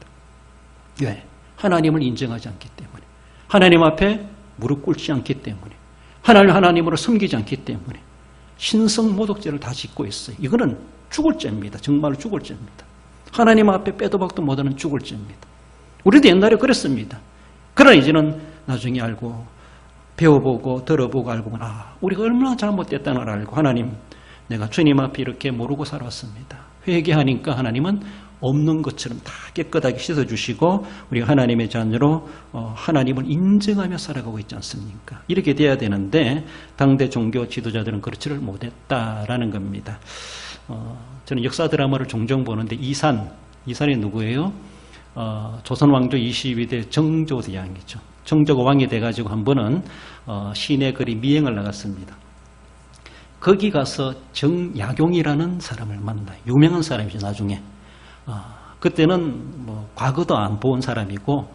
왜? 하나님을 인정하지 않기 때문에, 하나님 앞에 무릎 꿇지 않기 때문에, 하나님으로 섬기지 않기 때문에 신성모독죄를 다 짓고 있어요. 이거는 죽을 죄입니다. 정말로 죽을 죄입니다. 하나님 앞에 빼도 박도 못하는 죽을 죄입니다. 우리도 옛날에 그랬습니다. 그러나 이제는 나중에 알고 배워보고 들어보고 알고 보면 우리가 얼마나 잘못됐다는 걸 알고 하나님 내가 주님 앞에 이렇게 모르고 살았습니다. 회개하니까 하나님은 없는 것처럼 다 깨끗하게 씻어주시고 우리가 하나님의 자녀로 하나님을 인정하며 살아가고 있지 않습니까? 이렇게 돼야 되는데 당대 종교 지도자들은 그렇지를 못했다라는 겁니다. 저는 역사 드라마를 종종 보는데 이산이 누구예요? 조선 왕조 22대 정조대왕이죠. 정조가 왕이 돼가지고 한 번은 시내 거리 미행을 나갔습니다. 거기 가서 정약용이라는 사람을 만나요. 유명한 사람이죠, 나중에. 그때는 뭐 과거도 안 본 사람이고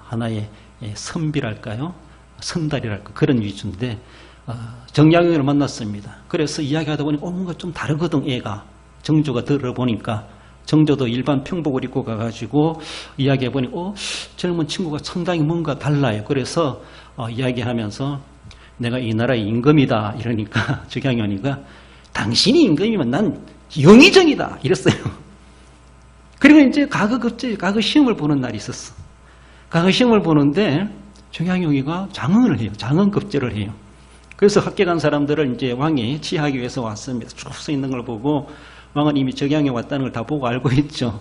하나의 선비랄까요? 선달이랄까 그런 위주인데 정약용을 만났습니다. 그래서 이야기하다 보니 뭔가 좀 다르거든 애가. 정조가 들어보니까 정조도 일반 평복을 입고 가가지고 이야기해보니 젊은 친구가 상당히 뭔가 달라요. 그래서 이야기하면서 내가 이 나라의 임금이다 이러니까 정약용이가 당신이 임금이면 난 영의정이다 이랬어요. 그리고 이제 과거 시험을 보는 날이 있었어. 과거 시험을 보는데 정약용이가 장언을 해요. 장언급제를 해요. 그래서 학교 간 사람들을 이제 왕이 치하기 위해서 왔습니다. 쭉 서 있는 걸 보고 왕은 이미 정약용이 왔다는 걸 다 보고 알고 있죠.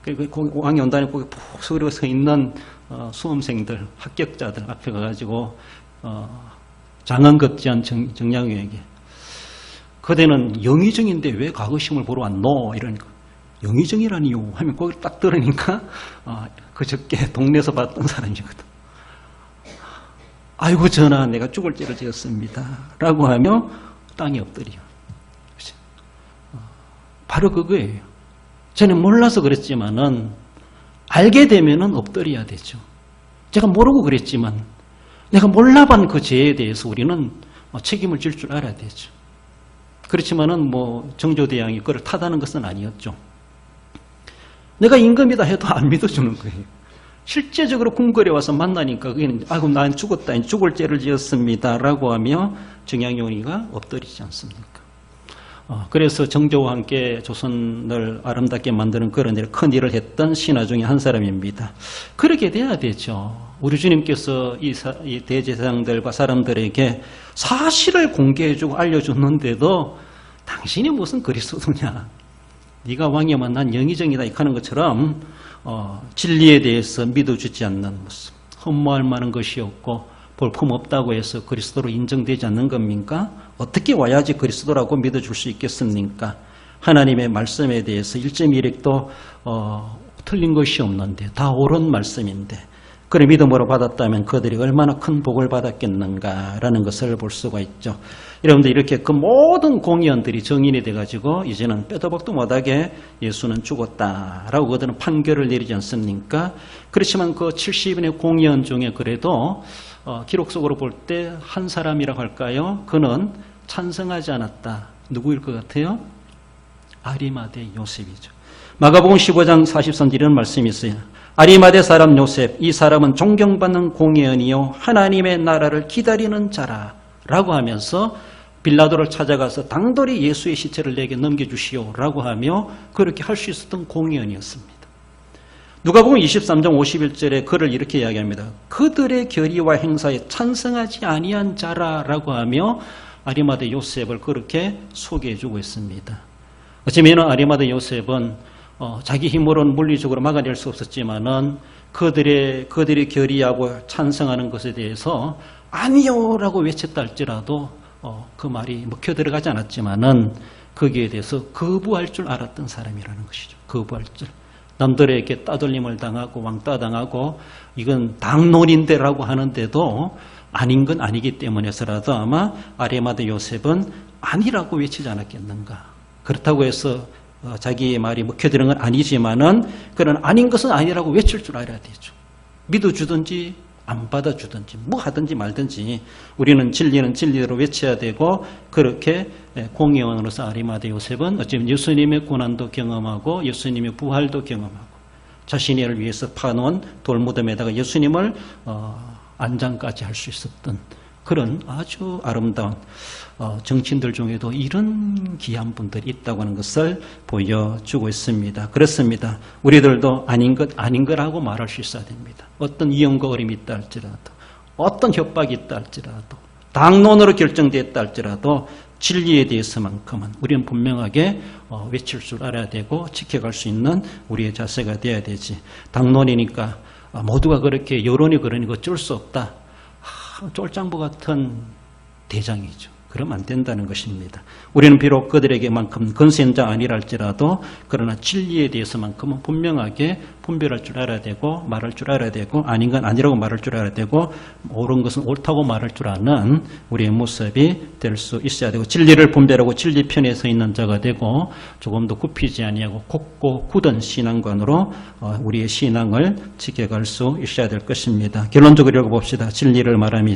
그리고 왕이 온다는 거기 푹 서 있는 수험생들, 합격자들 앞에 가가지고 장언급제한 정약용에게 그대는 영의정인데 왜 과거 시험을 보러 왔노? 이러니까 영의정이라니요 하면 거기 딱 들으니까 그저께 동네에서 봤던 사람이거든. 아이고 전하 내가 죽을 죄를 지었습니다 라고 하며 땅에 엎드려. 바로 그거예요. 저는 몰라서 그랬지만은 알게 되면은 엎드려야 되죠. 제가 모르고 그랬지만 내가 몰라본 그 죄에 대해서 우리는 책임을 질 줄 알아야 되죠. 그렇지만은 뭐 정조대왕이 그걸 탓하는 것은 아니었죠. 내가 임금이다 해도 안 믿어주는 거예요. 실제적으로 궁궐에 와서 만나니까 그게는 아이고 난 죽었다, 죽을 죄를 지었습니다 라고 하며 정약용이가 엎드리지 않습니까? 그래서 정조와 함께 조선을 아름답게 만드는 그런 큰 일을 했던 신하 중에 한 사람입니다. 그렇게 돼야 되죠. 우리 주님께서 이 대제사장들과 사람들에게 사실을 공개해주고 알려줬는데도 당신이 무슨 그리스도냐, 네가 왕이면 난 영의정이다 이렇게 하는 것처럼 진리에 대해서 믿어주지 않는 모습, 흠모할 만한 것이 없고 볼품 없다고 해서 그리스도로 인정되지 않는 겁니까? 어떻게 와야지 그리스도라고 믿어줄 수 있겠습니까? 하나님의 말씀에 대해서 1.1핵도 틀린 것이 없는데 다 옳은 말씀인데 그를 믿음으로 받았다면 그들이 얼마나 큰 복을 받았겠는가라는 것을 볼 수가 있죠. 여러분들 이렇게 그 모든 공의원들이 정인이 돼가지고 이제는 빼도 박도 못하게 예수는 죽었다라고 그들은 판결을 내리지 않습니까? 그렇지만 그 70인의 공의원 중에 그래도 기록 속으로 볼 때 한 사람이라고 할까요? 그는 찬성하지 않았다. 누구일 것 같아요? 아리마대 요셉이죠. 마가복음 15장 43절 이런 말씀이 있어요. 아리마대 사람 요셉, 이 사람은 존경받는 공의원이요 하나님의 나라를 기다리는 자라 라고 하면서 빌라도를 찾아가서 당돌이 예수의 시체를 내게 넘겨주시오 라고 하며 그렇게 할 수 있었던 공의원이었습니다. 누가복음 23장 51절에 그를 이렇게 이야기합니다. 그들의 결의와 행사에 찬성하지 아니한 자라라고 하며 아리마대 요셉을 그렇게 소개해주고 있습니다. 어쩌면 아리마대 요셉은 자기 힘으로는 물리적으로 막아낼 수 없었지만은 그들이 결의하고 찬성하는 것에 대해서 아니요라고 외쳤다 할지라도 그 말이 먹혀 들어가지 않았지만은 거기에 대해서 거부할 줄 알았던 사람이라는 것이죠. 거부할 줄. 남들에게 따돌림을 당하고 왕따 당하고 이건 당론인데라고 하는데도 아닌 건 아니기 때문에서라도 아마 아리마대 요셉은 아니라고 외치지 않았겠는가. 그렇다고 해서 자기의 말이 먹혀드는 건 아니지만은 그런 아닌 것은 아니라고 외칠 줄 알아야 되죠. 믿어주든지 안 받아주든지 뭐 하든지 말든지 우리는 진리는 진리대로 외쳐야 되고 그렇게 공의원으로서 아리마대 요셉은 어쩌면 예수님의 고난도 경험하고 예수님의 부활도 경험하고 자신을 위해서 파놓은 돌무덤에다가 예수님을 안장까지 할 수 있었던 그런 아주 아름다운 정치인들 중에도 이런 귀한 분들이 있다고 하는 것을 보여주고 있습니다. 그렇습니다. 우리들도 아닌 거라고 말할 수 있어야 됩니다. 어떤 위험과 어림이 있다 할지라도, 어떤 협박이 있다 할지라도, 당론으로 결정되었다 할지라도 진리에 대해서만큼은 우리는 분명하게 외칠 줄 알아야 되고 지켜갈 수 있는 우리의 자세가 되어야 되지. 당론이니까 모두가 그렇게 여론이 그러니까 어쩔 수 없다. 쫄장부 같은 대장이죠. 그러면 안 된다는 것입니다. 우리는 비록 그들에게만큼 건세한 자 아니라 할지라도 그러나 진리에 대해서만큼은 분명하게 분별할 줄 알아야 되고 말할 줄 알아야 되고 아닌 건 아니라고 말할 줄 알아야 되고 옳은 것은 옳다고 말할 줄 아는 우리의 모습이 될 수 있어야 되고 진리를 분별하고 진리 편에 서 있는 자가 되고 조금 더 굽히지 아니하고 곱고 굳은 신앙관으로 우리의 신앙을 지켜갈 수 있어야 될 것입니다. 결론적으로 읽어봅시다. 진리를 말함이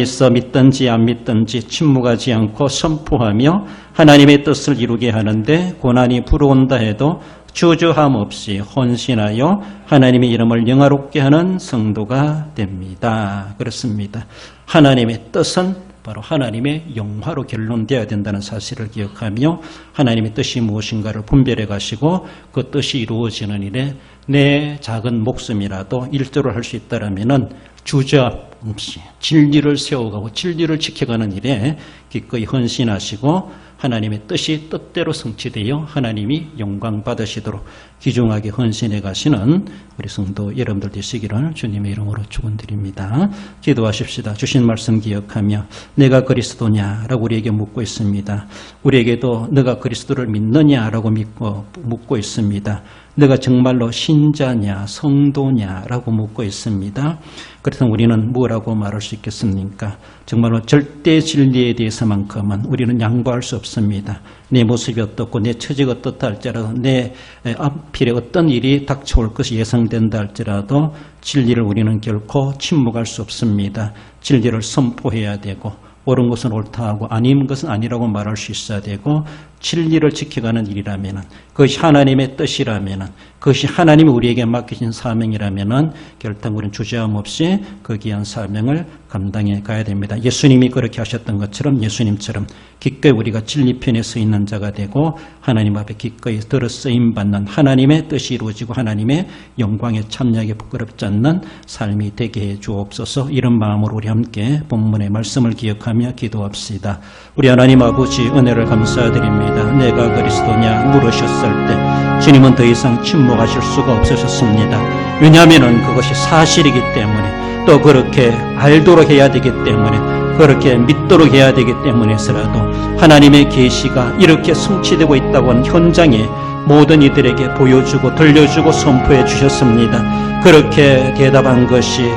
있어 믿든지 안 믿든지 침묵하지 않고 선포하며 하나님의 뜻을 이루게 하는데 고난이 불어온다 해도 주저함 없이 헌신하여 하나님의 이름을 영화롭게 하는 성도가 됩니다. 그렇습니다. 하나님의 뜻은 바로 하나님의 영화로 결론되어야 된다는 사실을 기억하며 하나님의 뜻이 무엇인가를 분별해 가시고 그 뜻이 이루어지는 일에 내 작은 목숨이라도 일조를 할 수 있다라면은 주저함 없이 진리를 세워가고 진리를 지켜가는 일에 기꺼이 헌신하시고 하나님의 뜻이 뜻대로 성취되어 하나님이 영광 받으시도록 귀중하게 헌신해 가시는 우리 성도 여러분들 되시기를 주님의 이름으로 축원드립니다. 기도하십시다. 주신 말씀 기억하며 내가 그리스도냐라고 우리에게 묻고 있습니다. 우리에게도 너가 그리스도를 믿느냐라고 묻고 있습니다. 너가 정말로 신자냐 성도냐라고 묻고 있습니다. 그렇다면 우리는 뭐라고 말할 수 있겠습니까? 정말로 절대 진리에 대해서만큼은 우리는 양보할 수 없습니다. 내 모습이 어떻고 내 처지가 어떻다 할지라도 내 앞길에 어떤 일이 닥쳐올 것이 예상된다 할지라도 진리를 우리는 결코 침묵할 수 없습니다. 진리를 선포해야 되고 옳은 것은 옳다 하고 아닌 것은 아니라고 말할 수 있어야 되고 진리를 지켜가는 일이라면 그것이 하나님의 뜻이라면 그것이 하나님이 우리에게 맡기신 사명이라면 결단 우리는 주저함 없이 그 귀한 사명을 감당해 가야 됩니다. 예수님이 그렇게 하셨던 것처럼 예수님처럼 기꺼이 우리가 진리 편에 서 있는 자가 되고 하나님 앞에 기꺼이 들어 쓰임받는 하나님의 뜻이 이루어지고 하나님의 영광에 참여하게 부끄럽지 않는 삶이 되게 해 주옵소서. 이런 마음으로 우리 함께 본문의 말씀을 기억하며 기도합시다. 우리 하나님 아버지 은혜를 감사드립니다. 내가 그리스도냐 물으셨을 때 주님은 더 이상 침묵하실 수가 없으셨습니다. 왜냐하면 그것이 사실이기 때문에 또 그렇게 알도록 해야 되기 때문에 그렇게 믿도록 해야 되기 때문에서라도 하나님의 계시가 이렇게 성취되고 있다고 하는 현장에 모든 이들에게 보여주고 들려주고 선포해 주셨습니다. 그렇게 대답한 것이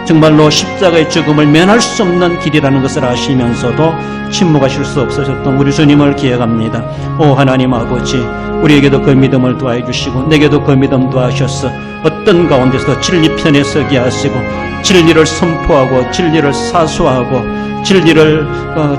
정말로 십자가의 죽음을 면할 수 없는 길이라는 것을 아시면서도 침묵하실 수 없으셨던 우리 주님을 기억합니다. 오 하나님 아버지, 우리에게도 그 믿음을 더해 주시고 내게도 그 믿음 더하셔서 어떤 가운데서도 진리 편에 서게 하시고 진리를 선포하고 진리를 사수하고 진리를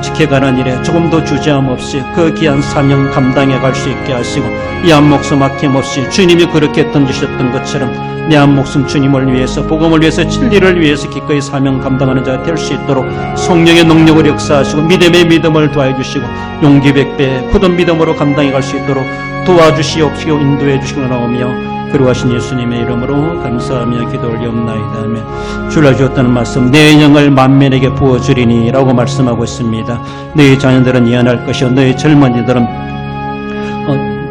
지켜가는 일에 조금 더 주저함 없이 그 귀한 사명 감당해 갈 수 있게 하시고 이 한 목숨 아낌없이 주님이 그렇게 던지셨던 것처럼 내 한 목숨 주님을 위해서 복음을 위해서 진리를 위해서 기꺼이 사명 감당하는 자가 될 수 있도록 성령의 능력을 역사하시고 믿음의 믿음을 더해 주시고 용기 100배 굳은 믿음으로 감당해 갈 수 있도록 도와주시옵시고 인도해 주시고 나오며 그리하신 예수님의 이름으로 감사하며 기도 올리옵나이다. 아멘. 주를 주었다는 말씀 내 영을 만민에게 부어주리니 라고 말씀하고 있습니다. 너희 자녀들은 예언할 것이요 너희 젊은이들은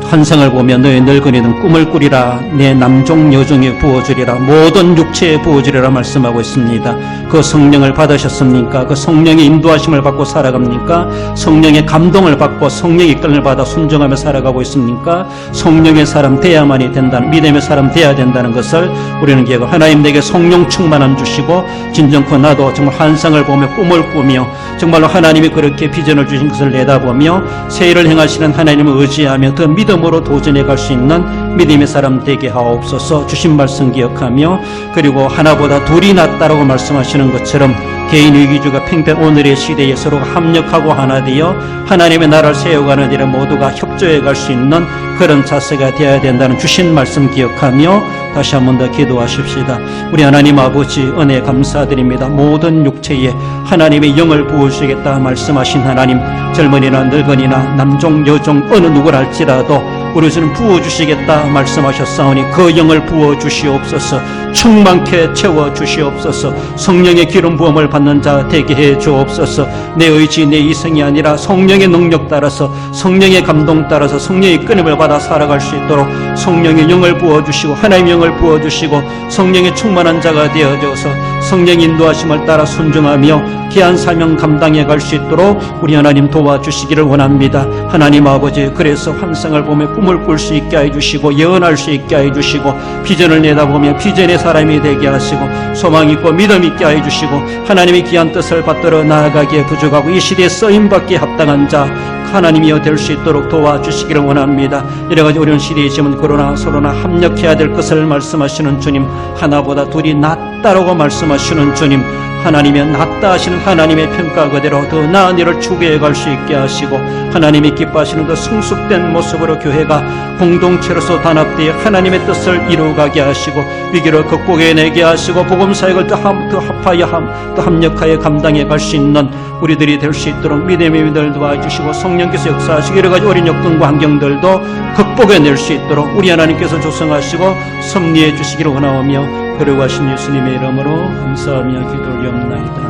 환상을 보며 너의 늙은이는 꿈을 꾸리라. 내 남종 여종에 부어주리라. 모든 육체에 부어주리라 말씀하고 있습니다. 그 성령을 받으셨습니까? 그 성령의 인도하심을 받고 살아갑니까? 성령의 감동을 받고 성령의 이끌림을 받아 순종하며 살아가고 있습니까? 성령의 사람 돼야만이 된다는, 믿음의 사람 돼야 된다는 것을 우리는 기억하고 하나님 내게 성령 충만함 주시고 진정코 나도 정말 환상을 보며 꿈을 꾸며 정말로 하나님이 그렇게 비전을 주신 것을 내다보며 새 일을 행하시는 하나님을 의지하며 더 믿음으로 도전해 갈 수 있는 믿음의 사람 되게 하옵소서. 주신 말씀 기억하며 그리고 하나보다 둘이 낫다라고 말씀하시는 것처럼 개인 위기주가 팽팽 오늘의 시대에 서로가 합력하고 하나 되어 하나님의 나라를 세워가는 일에 모두가 협조해 갈 수 있는 그런 자세가 되어야 된다는 주신 말씀 기억하며 다시 한 번 더 기도하십시다. 우리 하나님 아버지 은혜 감사드립니다. 모든 육체에 하나님의 영을 부어주시겠다 말씀하신 하나님, 젊은이나 늙은이나 남종 여종 어느 누구랄지라도 우리 주는 부어주시겠다 말씀하셨사오니 그 영을 부어주시옵소서. 충만케 채워주시옵소서. 성령의 기름 부음을 받는 자 되게 해 주옵소서. 내 의지 내 이성이 아니라 성령의 능력 따라서, 성령의 감동 따라서 성령의 끊임을 받아 살아갈 수 있도록 성령의 영을 부어주시고 하나님의 영을 부어주시고 성령의 충만한 자가 되어져서 성령의 인도하심을 따라 순종하며 귀한 사명 감당해 갈 수 있도록 우리 하나님 도와주시기를 원합니다. 하나님 아버지, 그래서 환상을 보며 꿈을 꿀 수 있게 해주시고 예언할 수 있게 해주시고 비전을 내다보며 비전의 사람이 되게 하시고 소망 있고 믿음 있게 해주시고 하나님의 귀한 뜻을 받들어 나아가기에 부족하고 이 시대에 쓰임받기에 합당한 자 하나님이여 될 수 있도록 도와주시기를 원합니다. 여러가지 어려운 시대이지만 그러나 서로나 합력해야 될 것을 말씀하시는 주님, 하나보다 둘이 낫다라고 말씀하시는 주님, 하나님의 낫다 하시는 하나님의 평가 그대로 더 나은 일을 추구해 갈 수 있게 하시고 하나님이 기뻐하시는 더 성숙된 모습으로 교회가 공동체로서 단합되어 하나님의 뜻을 이루어가게 하시고 위기를 극복해내게 하시고 복음사역을 더 합하여 더 합력하여 감당해 갈 수 있는 우리들이 될 수 있도록 믿음의 믿음을 도와주시고 성령께서 역사하시고 여러가지 어린 역경과 환경들도 극복해낼 수 있도록 우리 하나님께서 조성하시고 섭리해 주시기를 원하오며 그러하신 예수님의 이름으로 감사하며 기도 올리옵나이다.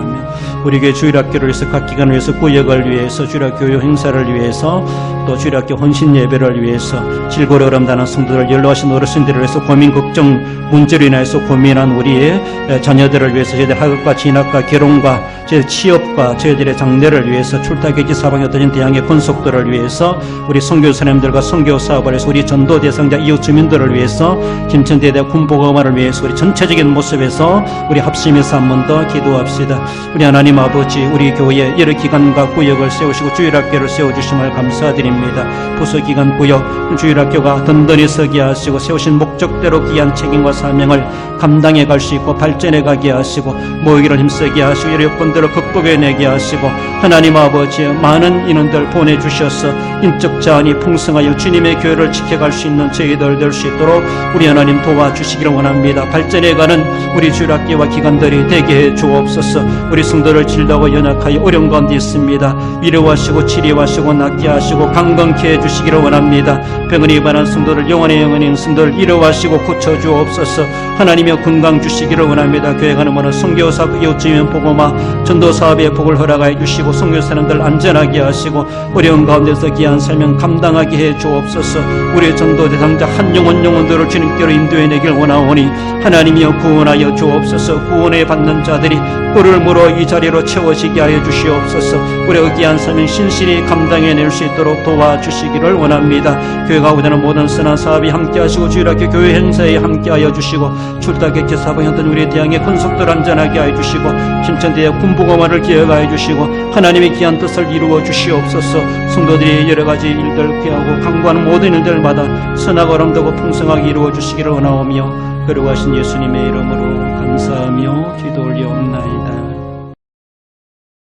우리 교회 주일학교를 위해서 각 기관을 위해서 구역을 위해서 주일학교 행사를 위해서 또 주일학교 헌신 예배를 위해서 질고를 어람다는 성도들 연로하신 어르신들을 위해서 고민 걱정 문제로 인해서 고민한 우리의 자녀들을 위해서 저희들 학업과 진학과 결혼과 저희들 취업과 저희들의 장래를 위해서 출타객지 사방에 흩어진 대항의 권속들을 위해서 우리 선교사님들과 선교 사업을 위해서 우리 전도 대상자 이웃 주민들을 위해서 김천대대 군복음화를 위해서 우리 전체적인 모습에서 우리 합심해서 한 번 더 기도합시다. 우리 하나님 아버지, 우리 교회에 여러 기관과 구역을 세우시고 주일학교를 세워주심을 감사드립니다. 부서기관 구역 주일학교가 든든히 서게 하시고 세우신 목적대로 귀한 책임과 사명을 감당해 갈 수 있고 발전해 가게 하시고 모이기를 힘쓰게 하시고 여러 여건들을 극복해내게 하시고 하나님 아버지 많은 인원들 보내주셔서 인적 자원이 풍성하여 주님의 교회를 지켜갈 수 있는 저희들 될 수 있도록 우리 하나님 도와주시기를 원합니다. 발전해가는 우리 주일학교와 기관들이 되게 해 주옵소서. 우리 성도를 질다고 연약하여 어려운 가운데 있습니다. 위로하시고 치료하시고 낫게 하시고 강건케 해주시기를 원합니다. 병원에 입원한 성도를 영원히 성도를 위로하시고 고쳐주옵소서. 하나님의 건강 주시기를 원합니다. 교회 가는 모든 선교사 이웃주민 복음화 전도사업에 복을 허락하여 주시고 선교사님들 안전하게 하시고 어려운 가운데서 귀한 사명 감당하게 해 주옵소서. 우리의 전도 대상자 한 영혼들을 주님께로 인도해내길 원하오니 하나님이여 구원하여 주옵소서. 구원에 받는 자들이 뿔을 물어 이 자리로 채워지게 하여 주시옵소서. 우리의 귀한 사명 신실히 감당해낼 수 있도록 도와주시기를 원합니다. 교회가 오되는 모든 선한 사업이 함께하시고 주일학교 교회 행사에 함께하여 주시고 출타객지 사방했던 우리의 대항의 권속들 안전하게 하여 주시고 김천대의 군복음화를 기억하여 주시고 하나님의 귀한 뜻을 이루어 주시옵소서. 성도들이 여러가지 일들 피하고 강구하는 모든 일들마다 선하고 아름다고 풍성하게 이루어 주시기를 원하오며 그러하신 예수님의 이름으로 감사하며 기도 올려옵나이다.